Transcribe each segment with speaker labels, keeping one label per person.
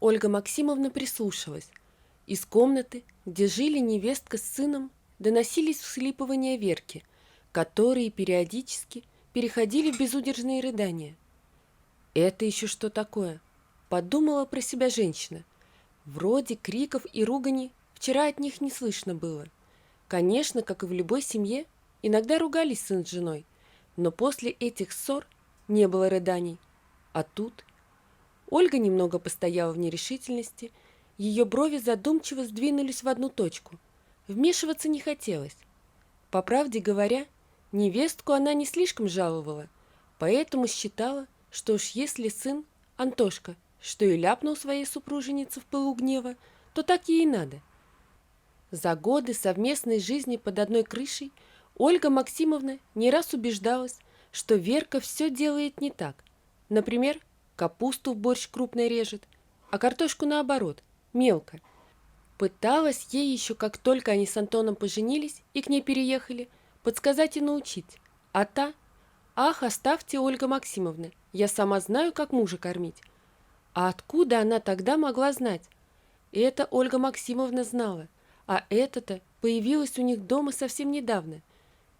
Speaker 1: Ольга Максимовна прислушалась. Из комнаты, где жили невестка с сыном, доносились всхлипывания Верки, которые периодически переходили в безудержные рыдания. «Это еще что такое?» – подумала про себя женщина. Вроде криков и ругани вчера от них не слышно было. Конечно, как и в любой семье, иногда ругались сын с женой, но после этих ссор не было рыданий. А тут Ольга немного постояла в нерешительности, ее брови задумчиво сдвинулись в одну точку. Вмешиваться не хотелось. По правде говоря, невестку она не слишком жаловала, поэтому считала, что уж если сын, Антошка, что и ляпнул своей супруженице в пылу гнева, то так ей и надо. За годы совместной жизни под одной крышей Ольга Максимовна не раз убеждалась, что Верка все делает не так. Например, капусту в борщ крупно режет, а картошку наоборот, мелко. Пыталась ей еще, как только они с Антоном поженились и к ней переехали, подсказать и научить. А та: «Ах, оставьте, Ольга Максимовна, я сама знаю, как мужа кормить». А откуда она тогда могла знать? Это Ольга Максимовна знала, а это-то появилось у них дома совсем недавно.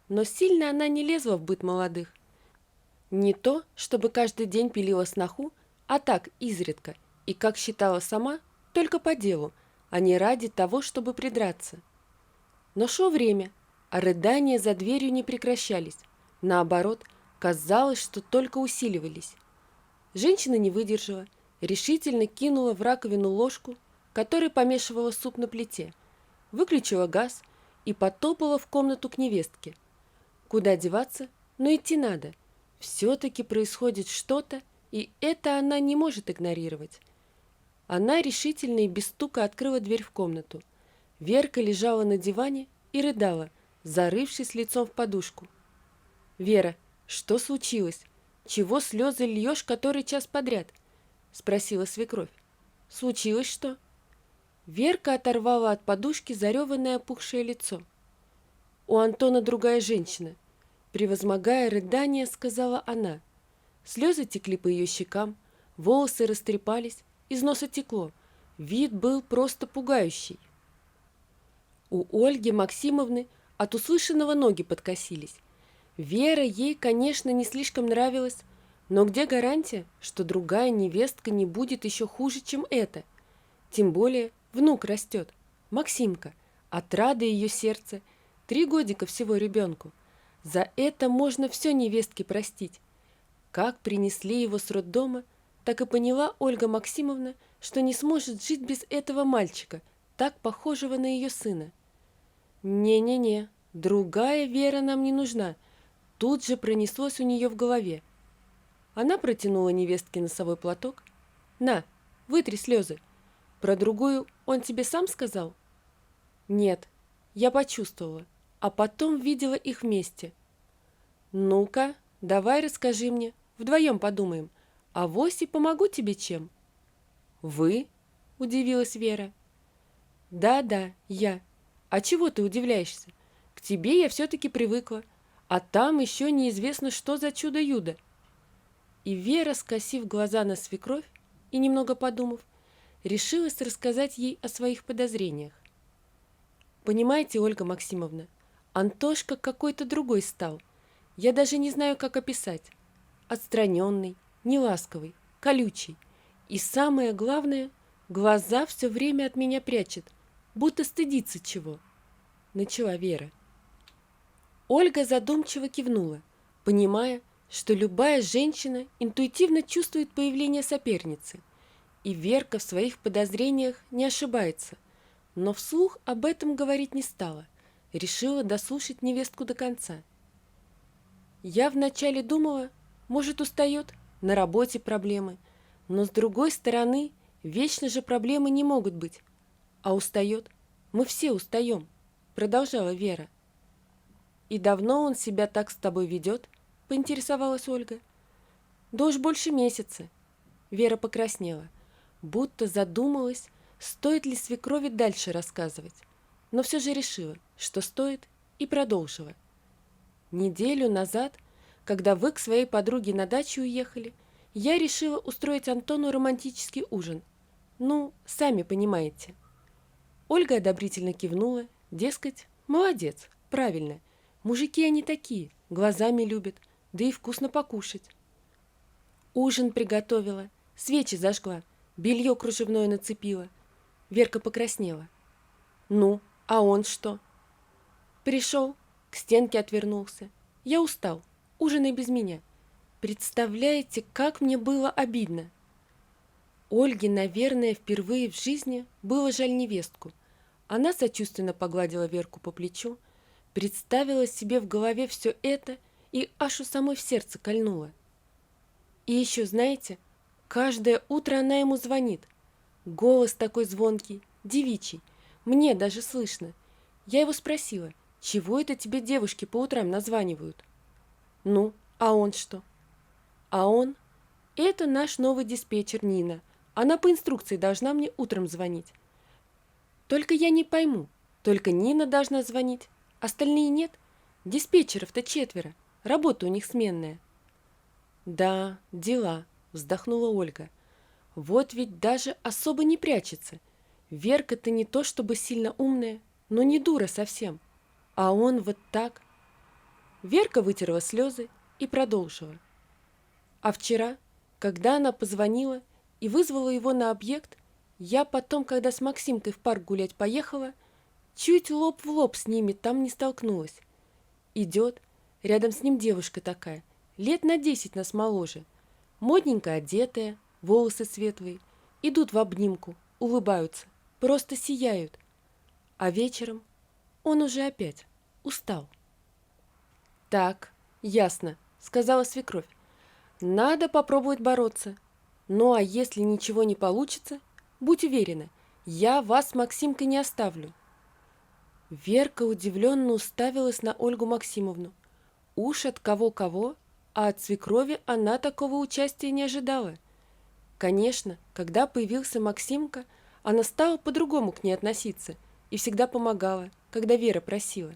Speaker 1: Но сильно она не лезла в быт молодых. Не то, чтобы каждый день пилила сноху, а так, изредка, и, как считала сама, только по делу, а не ради того, чтобы придраться. Но шло время, а рыдания за дверью не прекращались. Наоборот, казалось, что только усиливались. Женщина не выдержала, решительно кинула в раковину ложку, которой помешивала суп на плите, выключила газ и потопала в комнату к невестке. Куда деваться, но идти надо. Все-таки происходит что-то, и это она не может игнорировать. Она решительно и без стука открыла дверь в комнату. Верка лежала на диване и рыдала, зарывшись лицом в подушку. «Вера, что случилось? Чего слезы льешь который час подряд?» – спросила свекровь. «Случилось что?» Верка оторвала от подушки зареванное опухшее лицо. «У Антона другая женщина», – превозмогая рыдание, сказала она. Слезы текли по ее щекам, волосы растрепались, из носа текло. Вид был просто пугающий. У Ольги Максимовны от услышанного ноги подкосились. Вера ей, конечно, не слишком нравилась, но где гарантия, что другая невестка не будет еще хуже, чем эта? Тем более внук растет, Максимка, отрада ее сердца, 3 годика всего ребенку. За это можно все невестке простить. Как принесли его с роддома, так и поняла Ольга Максимовна, что не сможет жить без этого мальчика, так похожего на ее сына. «Не-не-не, другая Вера нам не нужна», тут же пронеслось у нее в голове. Она протянула невестке носовой платок. «На, вытри слезы. Про другую он тебе сам сказал?» «Нет, я почувствовала, а потом видела их вместе». «Ну-ка, давай расскажи мне, вдвоем подумаем, авось и помогу тебе чем». «Вы?» – удивилась Вера. «Да-да, я. А чего ты удивляешься? К тебе я все-таки привыкла, а там еще неизвестно, что за чудо-юдо». И Вера, скосив глаза на свекровь и немного подумав, решилась рассказать ей о своих подозрениях. «Понимаете, Ольга Максимовна, Антошка какой-то другой стал. Я даже не знаю, как описать. Отстраненный, неласковый, колючий. И самое главное, глаза все время от меня прячет, будто стыдится чего», — начала Вера. Ольга задумчиво кивнула, понимая, что любая женщина интуитивно чувствует появление соперницы, и Верка в своих подозрениях не ошибается, но вслух об этом говорить не стала, решила дослушать невестку до конца. «Я вначале думала, может, устает, на работе проблемы, но с другой стороны, вечно же проблемы не могут быть. А устает, мы все устаем», — продолжала Вера. «И давно он себя так с тобой ведет?» – поинтересовалась Ольга. «Да уж больше месяца». Вера покраснела, будто задумалась, стоит ли свекрови дальше рассказывать, но все же решила, что стоит, и продолжила. «Неделю назад, когда вы к своей подруге на дачу уехали, я решила устроить Антону романтический ужин. Ну, сами понимаете. Ольга одобрительно кивнула, дескать, молодец, правильно. Мужики они такие, глазами любят, да и вкусно покушать. Ужин приготовила, свечи зажгла, белье кружевное нацепила. Верка покраснела. Ну, а он что? Пришел, к стенке отвернулся. Я устал, ужинай без меня. Представляете, как мне было обидно. Ольге, наверное, впервые в жизни было жаль невестку. Она сочувственно погладила Верку по плечу, представила себе в голове все это и аж у самой в сердце кольнула. И еще, знаете, каждое утро она ему звонит. Голос такой звонкий, девичий, мне даже слышно. Я его спросила, чего это тебе девушки по утрам названивают? Ну, а он что? А он? Это наш новый диспетчер Нина. Она по инструкции должна мне утром звонить. Только я не пойму, только Нина должна звонить, остальные нет? Диспетчеров-то 4, работа у них сменная. Да, дела, вздохнула Ольга. Вот ведь даже особо не прячется. Верка-то не то чтобы сильно умная, но не дура совсем. А он вот так. Верка вытерла слезы и продолжила. А вчера, когда она позвонила и вызвала его на объект, я потом, когда с Максимкой в парк гулять поехала, чуть лоб в лоб с ними там не столкнулась. Идет, рядом с ним девушка такая, лет на 10 нас моложе, модненько одетая, волосы светлые, идут в обнимку, улыбаются, просто сияют. А вечером он уже опять устал. «Так, ясно», — сказала свекровь. «Надо попробовать бороться. Ну а если ничего не получится, будь уверена, я вас с Максимкой не оставлю». Верка удивленно уставилась на Ольгу Максимовну. Уж от кого-кого, а от свекрови она такого участия не ожидала. Конечно, когда появился Максимка, она стала по-другому к ней относиться и всегда помогала, когда Вера просила.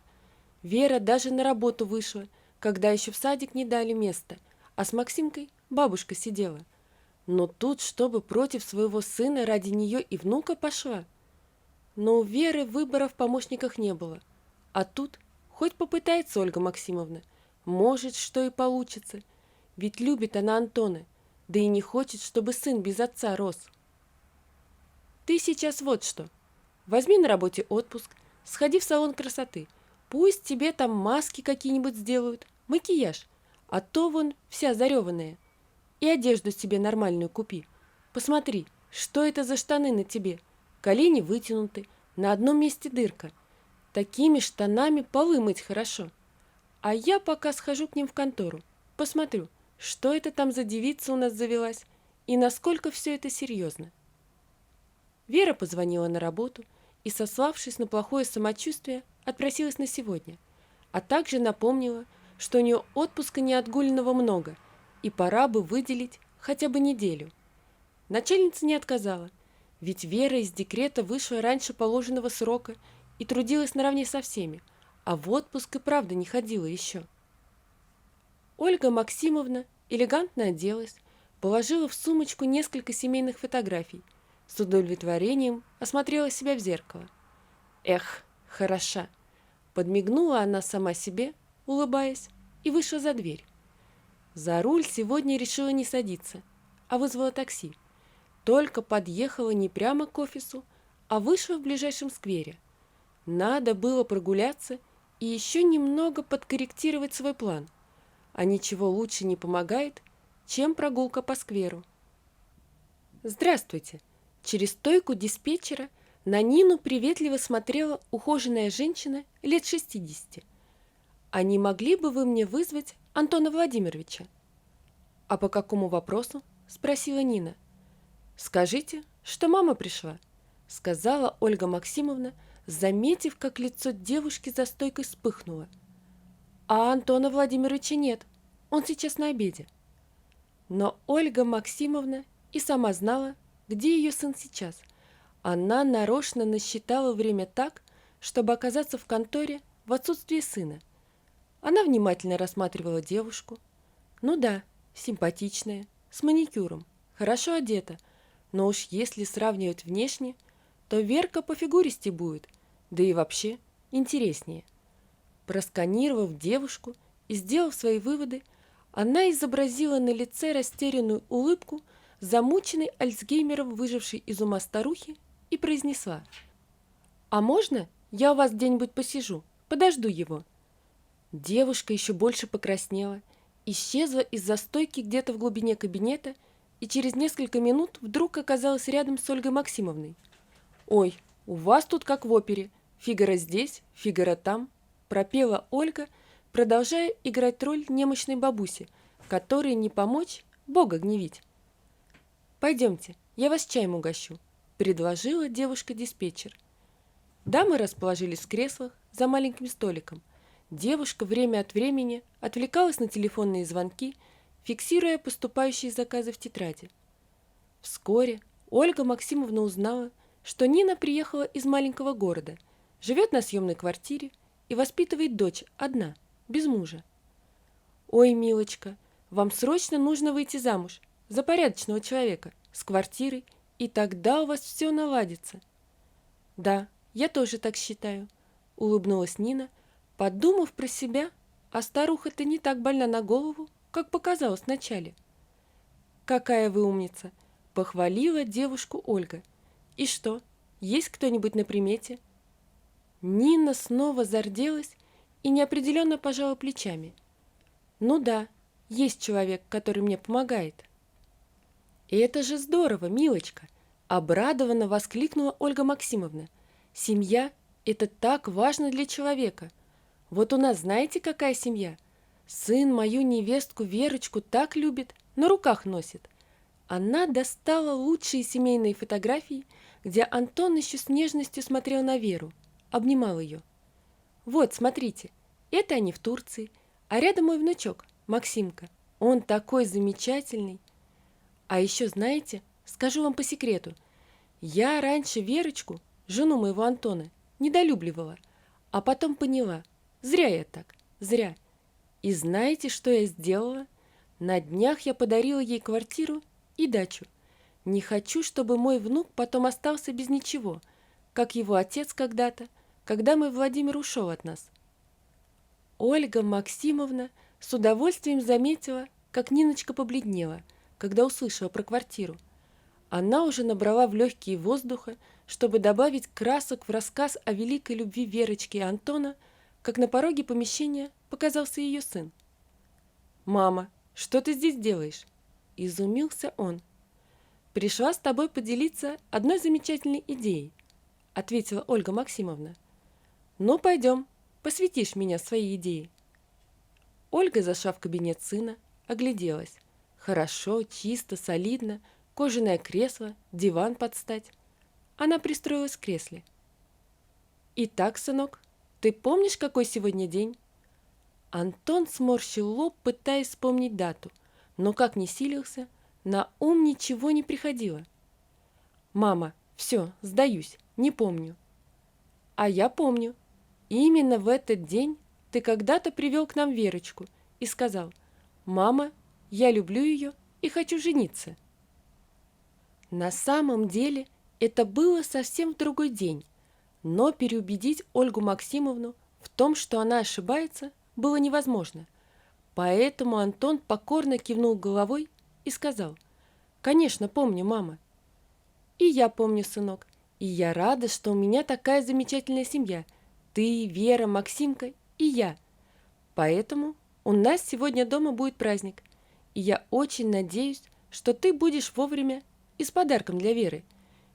Speaker 1: Вера даже на работу вышла, когда еще в садик не дали места, а с Максимкой бабушка сидела. Но тут, чтобы против своего сына ради нее и внука пошла. Но у Веры выбора в помощниках не было. А тут хоть попытается Ольга Максимовна, может, что и получится. Ведь любит она Антона, да и не хочет, чтобы сын без отца рос. Ты сейчас вот что. Возьми на работе отпуск, сходи в салон красоты. Пусть тебе там маски какие-нибудь сделают, макияж, а то вон вся зареванная. И одежду себе нормальную купи. Посмотри, что это за штаны на тебе. Колени вытянуты, на одном месте дырка. Такими штанами полы мыть хорошо. А я пока схожу к ним в контору, посмотрю, что это там за девица у нас завелась и насколько все это серьезно. Вера позвонила на работу и, сославшись на плохое самочувствие, отпросилась на сегодня, а также напомнила, что у нее отпуска неотгуленного много, и пора бы выделить хотя бы неделю. Начальница не отказала, ведь Вера из декрета вышла раньше положенного срока и трудилась наравне со всеми, а в отпуск и правда не ходила еще. Ольга Максимовна элегантно оделась, положила в сумочку несколько семейных фотографий, с удовлетворением осмотрела себя в зеркало. Эх, хороша! Подмигнула она сама себе, улыбаясь, и вышла за дверь. За руль сегодня решила не садиться, а вызвала такси. Только подъехала не прямо к офису, а вышла в ближайшем сквере. Надо было прогуляться и еще немного подкорректировать свой план. А ничего лучше не помогает, чем прогулка по скверу. «Здравствуйте!» Через стойку диспетчера на Нину приветливо смотрела ухоженная женщина лет 60. «А не могли бы вы мне вызвать Антона Владимировича?» «А по какому вопросу?» – спросила Нина. «Скажите, что мама пришла», – сказала Ольга Максимовна, заметив, как лицо девушки за стойкой вспыхнуло. «А Антона Владимировича нет, он сейчас на обеде». Но Ольга Максимовна и сама знала, где ее сын сейчас. Она нарочно насчитала время так, чтобы оказаться в конторе в отсутствие сына. Она внимательно рассматривала девушку. Ну да, симпатичная, с маникюром, хорошо одета, но уж если сравнивать внешне, то Верка по фигуристе будет, да и вообще интереснее. Просканировав девушку и сделав свои выводы, она изобразила на лице растерянную улыбку замученной Альцгеймером выжившей из ума старухи и произнесла: «А можно я у вас где-нибудь посижу? Подожду его». Девушка еще больше покраснела, исчезла из-за стойки где-то в глубине кабинета и через несколько минут вдруг оказалась рядом с Ольгой Максимовной. «Ой, у вас тут как в опере. Фигаро здесь, Фигаро там», — пропела Ольга, продолжая играть роль немощной бабуси, которой не помочь, Бога гневить. «Пойдемте, я вас чаем угощу», — предложила девушка-диспетчер. Дамы расположились в креслах за маленьким столиком. Девушка время от времени отвлекалась на телефонные звонки, фиксируя поступающие заказы в тетради. Вскоре Ольга Максимовна узнала, что Нина приехала из маленького города, живет на съемной квартире и воспитывает дочь одна, без мужа. «Ой, милочка, вам срочно нужно выйти замуж за порядочного человека с квартирой, и тогда у вас все наладится». «Да, я тоже так считаю», — улыбнулась Нина, подумав про себя, а старуха-то не так больна на голову, как показалось вначале. «Какая вы умница!» — похвалила девушку Ольга. «И что, есть кто-нибудь на примете?» Нина снова зарделась и неопределенно пожала плечами. «Ну да, есть человек, который мне помогает». «Это же здорово, милочка!» — обрадованно воскликнула Ольга Максимовна. «Семья — это так важно для человека. Вот у нас знаете, какая семья? Сын мою невестку Верочку так любит, на руках носит». Она достала лучшие семейные фотографии, где Антон еще с нежностью смотрел на Веру, обнимал ее. «Вот, смотрите, это они в Турции, а рядом мой внучок, Максимка. Он такой замечательный. А еще, знаете, скажу вам по секрету, я раньше Верочку, жену моего Антона, недолюбливала, а потом поняла, зря я так, зря. И знаете, что я сделала? На днях я подарила ей квартиру и дачу. Не хочу, чтобы мой внук потом остался без ничего, как его отец когда-то, когда мой Владимир ушел от нас». Ольга Максимовна с удовольствием заметила, как Ниночка побледнела, когда услышала про квартиру. Она уже набрала в легкие воздуха, чтобы добавить красок в рассказ о великой любви Верочки и Антона, как на пороге помещения показался ее сын. «Мама, что ты здесь делаешь?» – изумился он. «Пришла с тобой поделиться одной замечательной идеей», – ответила Ольга Максимовна. «Ну, пойдем, посвятишь меня своей идее». Ольга зашла в кабинет сына, огляделась. Хорошо, чисто, солидно, кожаное кресло, диван под стать. Она пристроилась в кресле. «Итак, сынок, ты помнишь, какой сегодня день?» Антон сморщил лоб, пытаясь вспомнить дату, но как ни силился, на ум ничего не приходило. «Мама, все, сдаюсь, не помню». «А я помню. Именно в этот день ты когда-то привел к нам Верочку и сказал: «Мама, я люблю ее и хочу жениться». На самом деле это было совсем в другой день, но переубедить Ольгу Максимовну в том, что она ошибается, было невозможно. Поэтому Антон покорно кивнул головой и сказал: «Конечно, помню, мама». «И я помню, сынок, и я рада, что у меня такая замечательная семья. Ты, Вера, Максимка и я. Поэтому у нас сегодня дома будет праздник, и я очень надеюсь, что ты будешь вовремя и с подарком для Веры.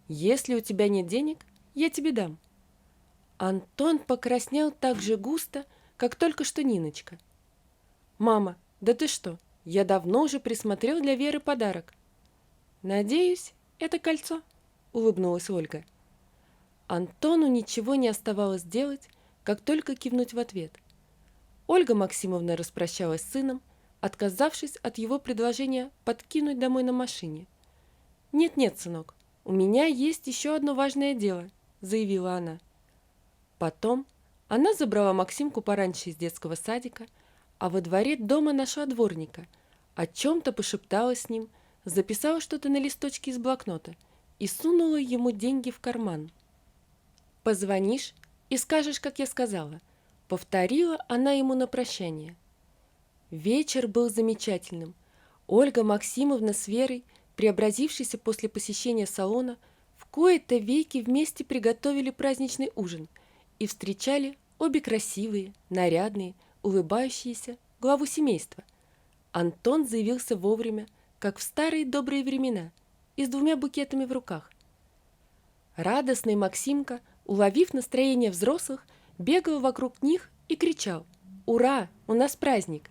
Speaker 1: Если у тебя нет денег, я тебе дам». Антон покраснел так же густо, как только что Ниночка. «Мама, да ты что? Я давно уже присмотрел для Веры подарок». «Надеюсь, это кольцо», — улыбнулась Ольга. Антону ничего не оставалось делать, как только кивнуть в ответ. Ольга Максимовна распрощалась с сыном, отказавшись от его предложения подкинуть домой на машине. «Нет-нет, сынок, у меня есть еще одно важное дело», — заявила она. Потом она забрала Максимку пораньше из детского садика, а во дворе дома нашла дворника, о чем-то пошепталась с ним, записала что-то на листочке из блокнота и сунула ему деньги в карман. «Позвонишь и скажешь, как я сказала», — повторила она ему на прощание. Вечер был замечательным. Ольга Максимовна с Верой, преобразившейся после посещения салона, в кои-то веки вместе приготовили праздничный ужин и встречали обе красивые, нарядные, улыбающиеся главу семейства. Антон заявился вовремя, как в старые добрые времена, и с 2 букетами в руках. Радостный Максимка, уловив настроение взрослых, бегал вокруг них и кричал: «Ура! У нас праздник!»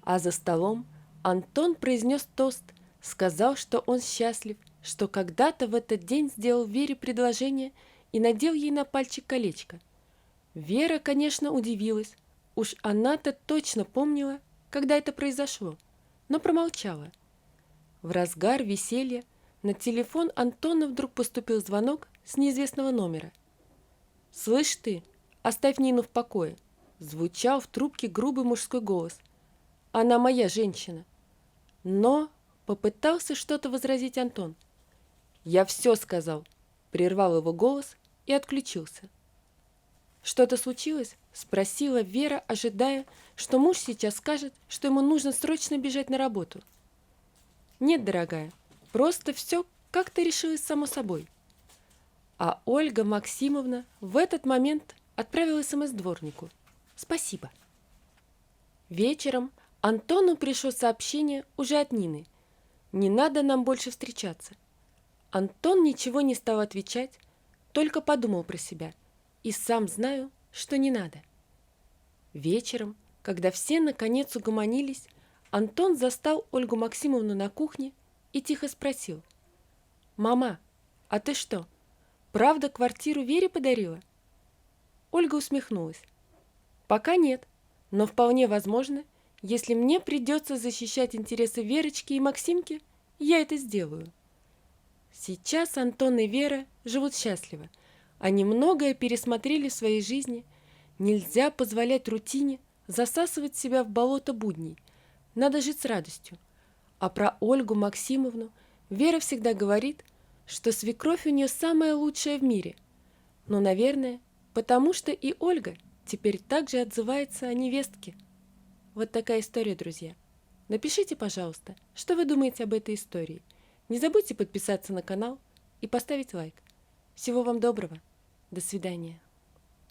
Speaker 1: А за столом Антон произнес тост, сказал, что он счастлив, что когда-то в этот день сделал Вере предложение и надел ей на пальчик колечко. Вера, конечно, удивилась, уж она-то точно помнила, когда это произошло, но промолчала. В разгар веселья на телефон Антона вдруг поступил звонок с неизвестного номера. «Слышь ты, оставь Нину в покое», — звучал в трубке грубый мужской голос. «Она моя женщина». Но попытался что-то возразить Антон. «Я все сказал», — прервал его голос и отключился. «Что-то случилось?» — спросила Вера, ожидая, что муж сейчас скажет, что ему нужно срочно бежать на работу. «Нет, дорогая, просто все как-то решилось само собой». А Ольга Максимовна в этот момент отправила СМС дворнику: «Спасибо». Вечером Антону пришло сообщение уже от Нины: «Не надо нам больше встречаться». Антон ничего не стал отвечать, только подумал про себя: «И сам знаю, что не надо». Вечером, когда все наконец угомонились, Антон застал Ольгу Максимовну на кухне и тихо спросил: «Мама, а ты что, правда квартиру Вере подарила?» Ольга усмехнулась: «Пока нет, но вполне возможно, если мне придется защищать интересы Верочки и Максимки, я это сделаю». Сейчас Антон и Вера живут счастливо. Они многое пересмотрели в своей жизни. Нельзя позволять рутине засасывать себя в болото будней. Надо жить с радостью. А про Ольгу Максимовну Вера всегда говорит, что свекровь у нее самая лучшая в мире. Но, наверное, потому что и Ольга теперь также отзывается о невестке. Вот такая история, друзья. Напишите, пожалуйста, что вы думаете об этой истории. Не забудьте подписаться на канал и поставить лайк. Всего вам доброго. До свидания.